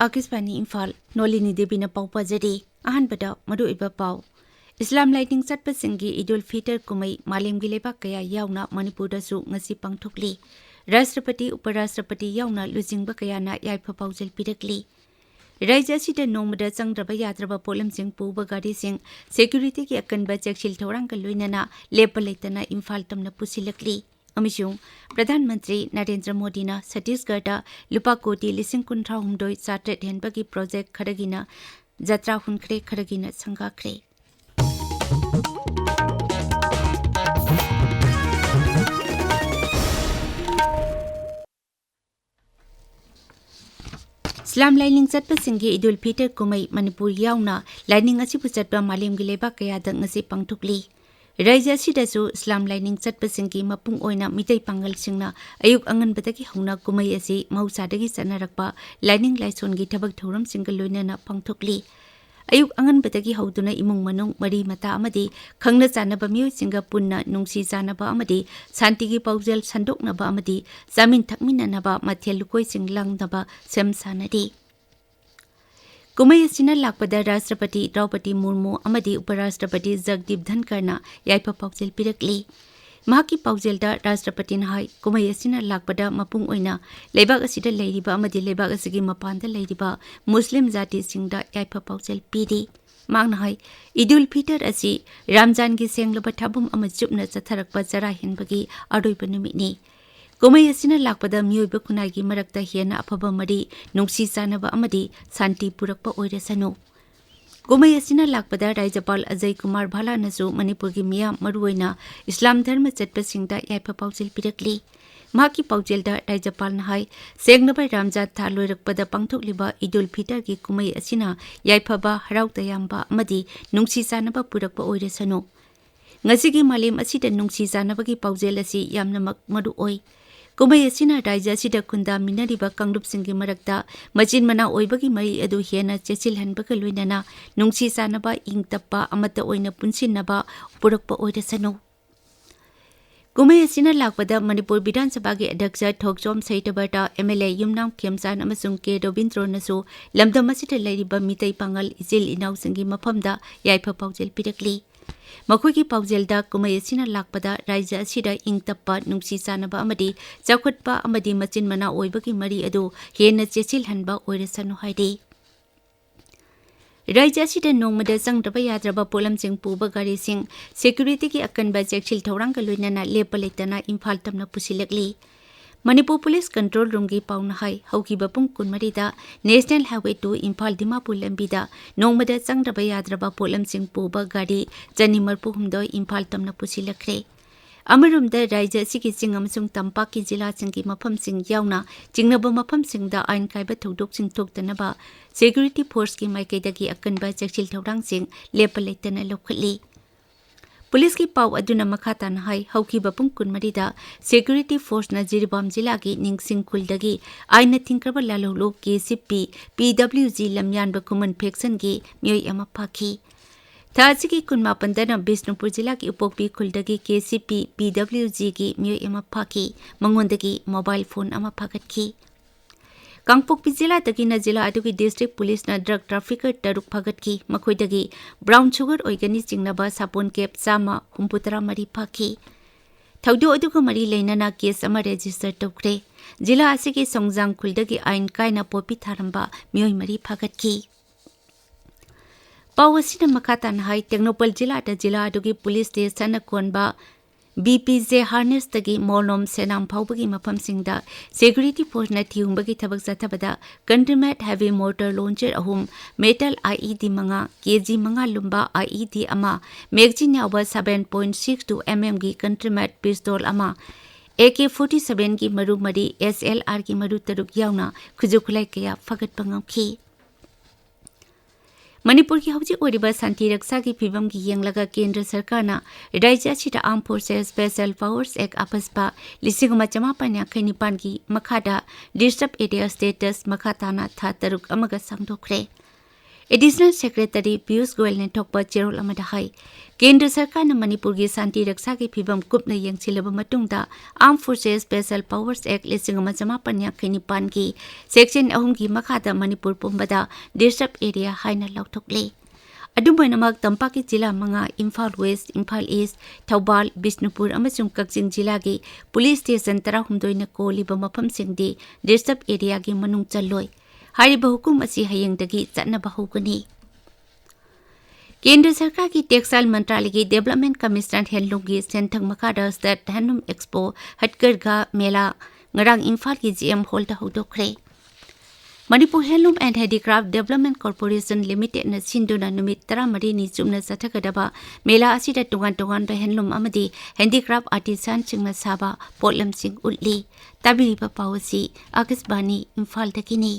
Akiswani Imphal Nolini Devi na pau pajari ahanbada madu iba pau Islam Lighting Satpa Singi Idul Fitr Kumai Malim Gileba Kaya Yauna Manipur Su Ngasi Pangthukli Rashtrapati Uparashtrapati Yauna Luzingba Kayana Yaipa Paujal Pirakli Raja Sita Nomada Sangraba Yatraba Polam Sing Puba Gadi Sing Security Ki Akanba Chekshil Tauranga Luinana Lepaletana Imphal Tamna Pusilakli Amishung Pradhan Mantri Narendra Modi na Chhattisgarhda Lupa Koti Lising Kuntra Humdoi Satret Henbagi Project Khadagina Jatra Hunkre Khadagina Sangakre Islam Lighting Satpa Singi Idul Fitr Kumai Manipur Yauna Lighting Asipu Satpa Malim Gileba Kaya Ngasi Pangthukli Raja Sidasu Islam Lighting Satpa Singi Mapung Oina Mitai Pangal Singna Ayuk Angan Bataki Huna Kumai Asi Mausadagi Sanarakpa Lighting Laison Gi Tabak Thoram Single Luinana Pangthukli Ayuk Angan Bataki Hauduna Imung Manung Mari Mata Amadi Khangna Chanaba Miyoi Singa Punna Nungsi Chanaba Amadi Santigi Paujal Sandoknaba Amadi Zamin Thakminanaba Mathel Lukoi Singlangnaba Sem Sanadi Kumai Asina Lakpada Rashtrapati Draupadi Murmu Amadi Uparashtrapati Jagdeep Dhankarna Yaipa Paujal Pirakli Mahaki Paujelda Rashtrapati Nahai Kumai Asina Lakpada Mapung Oina Lebak Asida Leiriba Amadi Lebak Asigi Mapanda Leiriba Muslim Zati Singda Yaipa Paujal Pidi Magnahai Idul Fitr Asi Ramzan Gi Senglaba Thabum Amajupna Chatharakpa Jara Henbagi Adoiba Numitni Kumai Asina Lakpada Miyoi Kunagi Marakta Hiena Apaba Mari Nungsi Chanaba Amadi Santi Purakpa Oirasanu Kumai Asina Lakpada Rajapal Ajay Kumar Bhala Nasu Manipurgi Miya Maruina Islam Dharma Chatpa Singda Yaipa Paujal Pirakli Mahaki Paujelda Rajapal Nahai Sengnaba Ramzan Tha Loirakpada Pangthokliba Idul Fitr Gi Kumai Asina Yaipaba Harau Tayamba Amadi Nungsi Chanaba Purakpa Oirasanu Ngasigi Malim Asida Nungsi Chanabagi Paujel Asi Yamnamak Madu Oi Kumai Asina Raja Sida Kunda Minariba Kanglup Singi Marakta Majin Mana Oibagi Mari Adu Hiena Chechil Hanbaga Luinana Nungsi Chanaba Ing Tappa Amata Oina Punsinaba Purakpa Oirasanu Kumai Asina Lakpada Manipur Bidhan Sabhagi Adhaksha Thokjom Saitabarta MLA Yumnam Khemsan Amasung K Robindro Nasu Lamdam Asita Leiriba Mitai Pangal Izil Inau Singi Maphamda Yaipa Paujal Pirakli Makuigi Paujelda Kumai Asina Lakpada Raja Asida Ing Tappa Nungsi Chanaba Amadi Chaukhatpa Amadi Machin Mana Oibagi Mari Adu Hena Chechil Hanba Oirasanu Haidi Raja Asida Nomada Sangraba Yadraba Polam Sing Puba Gari Sing Security Ki Akanba Chekshil Tauranga Luinana Lepaletana Imphal Tamna Pusilakli Manipur Police Control Room Gi Pauna Hai Hauki Bapung Kunmarida National Highway 2 Imphal Dimapur Lambida Nomada Sangraba Yadraba Polam Sing Puba Gari Janimar Puhumdoi Imphal Tamna Pusilakre Amarumda Raja Siki Sing Amasung Tampaki Jila Singi Mapam Sing Yauna Jingnaba Mapam Sing da Ain Kaiba Thodok Sing Thoktanaba Security Force Ki Maikaidagi Akanba Chekshil Taurang Sing Lepaletana Lokhatli Police ki pau aduna makhatan hai hauki bapung kunmarida Security Force na Jiribam Jila ki Ningsing Kuldagi aina thinkraba lalolo KCP PWG Lamyan Bakuman Peksan gi Miyoi ama phaki Thaji ki kunma pandana Bisnupur Jila ki upokpi Kuldagi KCP PWG gi Miyoi ama phaki mangondagi mobile phone ama phagat ki Kangpokpi Jila Dagina Jila Adugi District Police na Drug Trafficker Taruk Phagatki Makhoidagi Brown Sugar Oigani Jingnaba Sapon Cap Sama Humputara Mari Phaki Thaudu Aduga Mari Leinana Case Ama Register Tokre Jila Asigi Songjang Kuldagi Ain Kaina Popi Tharamba Miyoi Mari Phagatki Pawasina Makatan Hai Technopal Jila Da Jila Adugi Police Station Konba BPJ Harness Tagi Molom Senam Paubagi Mapam Singda Security Force na Thiumbagi Thabak Satabada Countrymat Heavy Mortar Launcher Ahum Metal IED Manga KG Manga Lumba IED Ama Megji Nyawa 7.62 mm gi Countrymat Pistol Ama AK-47 ki Maru Mari SLR ki Maru Taruk Yauna Khujukulai Kaya Fagat Pangam Manipur ki hauji oriba santi raksa ki phibam ki yenglaga Kendra Sarkarna Raja Sita Armed Forces Special Powers Act apaspa lisinguma chamapanya khainipan ki makhada Disturbed Area Status makhatana tha taruk amaga sangdokre additional secretary Piyush Goyal ने थोकपा चेरोल अमदा high केंद्र सरकार ने मणिपुर की शांति रक्षा की फिवम कुपन यंगसिलब मतुंगदा arm forces special powers act 1959 की सेक्शन 3 की मखादा मणिपुर पुंबदा डिस्टर्ब एरिया हाइना लौथोकले अदुमैनमक तंपाकी जिला मंगा इम्फाल वेस्ट इम्फाल ईस्ट थौबाल बिष्णुपुर अमसुंग कक्चिंग जिला की पुलिस स्टेशन 13 न कोलिब मफमसिंगदी डिस्टर्ब एरिया की मनुंग चलोय हारिब हुकुम असी हयंगदगी चटनब हौगनी केंद्र सरकार की टेक्सटाइल मंत्रालय की डेवलपमेंट कमिश्नर हैंडलूम की सेंथंग मखादा स्टेट हैंडलूम एक्सपो हटकरगा मेला ngarang इम्फाल की जीएम हॉल दा हौदोखरे Manipur handloom and handicraft development corporation limited न सिंधुना नुमित 13 नि चुमना चथगदबा मेला असिदा टोगान टोगान बा हैंडलूम अमदी हैंडीक्राफ्ट आर्टिसान सिंगना साबा पोटलम सिंग उल्ली ताबिरिबा पावसी आकाशवाणी इम्फाल दकिनी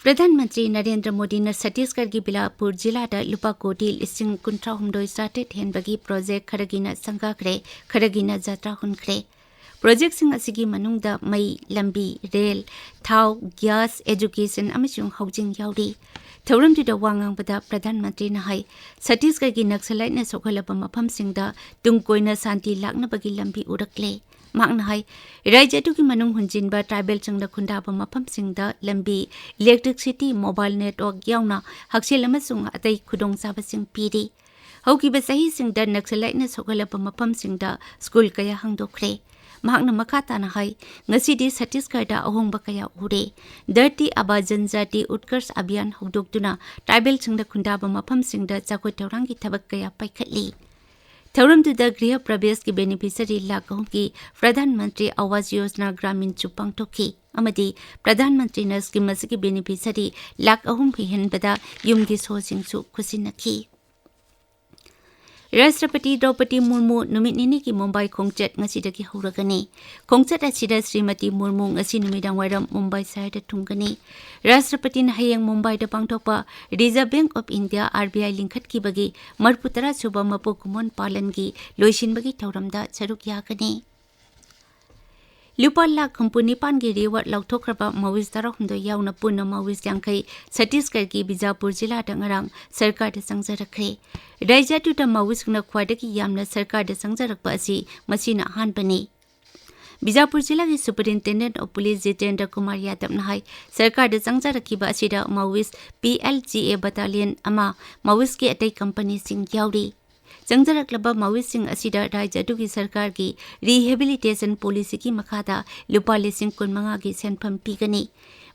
प्रधानमंत्री नरेंद्र मोदी ने छत्तीसगढ़ की बिलासपुर जिला लुपा कोटी 53 स्टार्टेड हेनबगी प्रोजेक्ट खरगिना संगाख्रे खरगिना जात्रा हुनख्रे प्रोजेक्ट सिंह असिगी मनुंगदा मई लंबी रेल थाव गैस एजुकेशन अमसुंग हाउसिंग याउरी थौरमदुदा वांगांगबदा प्रधानमंत्री ने हाई छत्तीसगढ़ की नक्सलाइट ने सोखलबा मफमसिंगदा तुंगकोइना शांति लाक्नबगी लंबी उरकले मांगना हाई राज्य की मनुंग हुंजिनबा ट्राइबल चंगदा खुंदाबा मफमसिंगदा लंबी इलेक्ट्रिसिटी मोबाइल नेटवर्क याउना हक्सेल अमसुंग अतै खुदोंचाबसिंग पीरी हौकिबा सहीसिंगदा नक्सलाइटना सोखलबा मफमसिंगदा स्कूल कया हंगदोखरे महांगना मखाताना हाई ngasidi छत्तीसगढ़ अहोंगबा कया उरे धरती आबा जनजाति उत्कर्ष अभियान हौदोक्तुना ट्राइबल चंगदा खुंदाबा मफमसिंगदा चाकोय थौरांगी थबक कया पाइखटली थौरमदुदा गृह प्रवेश की बेनिफिशियरी लाखों की प्रधानमंत्री आवास योजना ग्रामीण चुपांग टोकी अमदी प्रधानमंत्री न स्कीम की बेनिफिशियरी लाख अहुम हिहनबदा युमगी सोसिंगसु खुसिनखी राष्ट्रपति द्रौपदी मुर्मू नुमित निनी की मुंबई खोंगचट ngasiदगी हौरगनी खोंगचट असिदा श्रीमती मुर्मू ngasi नुमिदांग वाइरम मुंबई शहर थुंगनी राष्ट्रपति न हयंग मुंबई द पांगथोकपा reserve bank of India RBI लिंखत की बगी मरपुतरा सुबा मपो कुमोन पालन की लोइसिनबगी थौरमदा सरुक यागनी लुपा लाख हुंपुनिपान की रिवार्ड लौथोख्रबा मविस 16 याउना पुन मविस यांखै छत्तीसगढ़ की बिजापुर जिला दंगरांग सरकार द संजरखरे राज्य टुटा मविसना ख्वाइदगी यामना सरकार द संजरकपा असि मसिना हानबनी बिजापुर जिला की superintendent of police Jitendra Kumar Yadav ने हाई सरकार द संजरखिबा असिदा मविस पीएलजीए बटालियन अमा मविस की अतै कंपनी सिंह याउरी संजरकलबा मविसिंग असिदा राज्य की सरकार की रिहेबिलिटेशन पॉलिसी की मखादा लुपा 15,000 की सेंफम पीगनी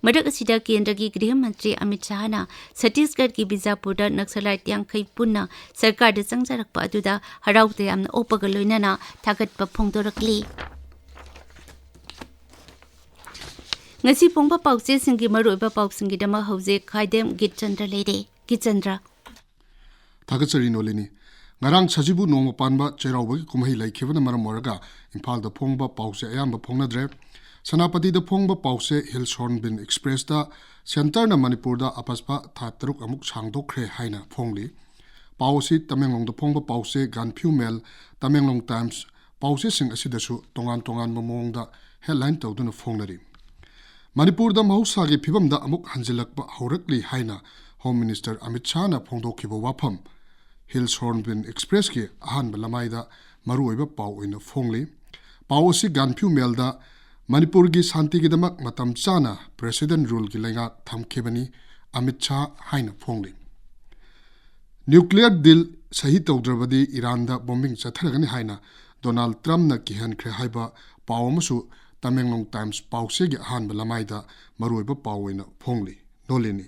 मदक असिदा केंद्र की गृह मंत्री अमित शाह ना छत्तीसगढ़ की बिजापुर नक्सलाइट यांखै पुन्ना सरकार the संजरकपा अदुदा हराउते यामना ओपग लोइनाना थागतपा फोंदोरकली ngasi pongba pause singi maroiba pausingi dama hauze khaidem Geetchandra leire Geetchandra Thagatsari Nolini ngarang sajibu nongma panba cherawba ki kumhai laikhibana maram moraga Imphal da phongba pause ayamba phongnadre Sanapati da phongba pause Hills Hornbill Express da center na Manipur da apaspa tha taruk amuk changdokre haina phongli pause Tamenglong da phongba pause Ganphu Mail Tamenglong Times pause sing asidasu tongan mamong da headline tawduna phongnari Manipur da mahusagi phibam da amuk hanjilakba haurakli haina Home Minister Amit Shah na phongdokhiba wafam Hills Hornbill Express ki ahanba lamai da maruoiba pau oina phongli pau si Ganphu Mail da Manipur gi shanti gi damak matam chana president rule gi lenga thamkhibani Amit Shah haina phongli Nuclear deal sahi tawdrabadi Iran da bombing chatharagani haina Donald Trump na kihan khre haiba pau amasu Tamenglong Times pause gi ahanba lamai da maruoiba pau oina phongli Nolini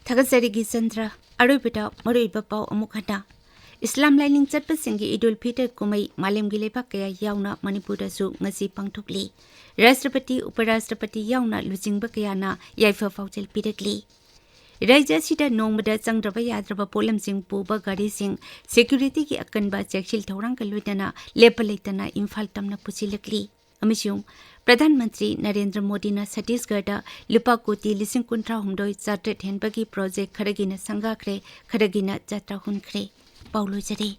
Thagatsari Geetchandra aroibita maroiba pau amukhana Islam lining chatpasingi Idul Fitr kumai malem gi lepak kaya yauna Manipur da su ngasi pangthokli Rashtrapati Uparashtrapati yauna lujingba kaya na yaifa fawjel pirakli राज्य सिदा नोंगबदा चंगद्रबा याद्रबा pollen Singh पुबा गाड़ी Singh security की अकनबा चेक्सिल थौरांग लोइतना लेपलेतना इम्फाल तमना पुसिलकली अमिसुंग प्रधानमंत्री नरेंद्र मोदी ना छत्तीसगढ़ लुपा कोटी 53 chartered हेनबगी project खरगिना संगाख्रे खरगिना जात्रा हुनख्रे Paulo जरे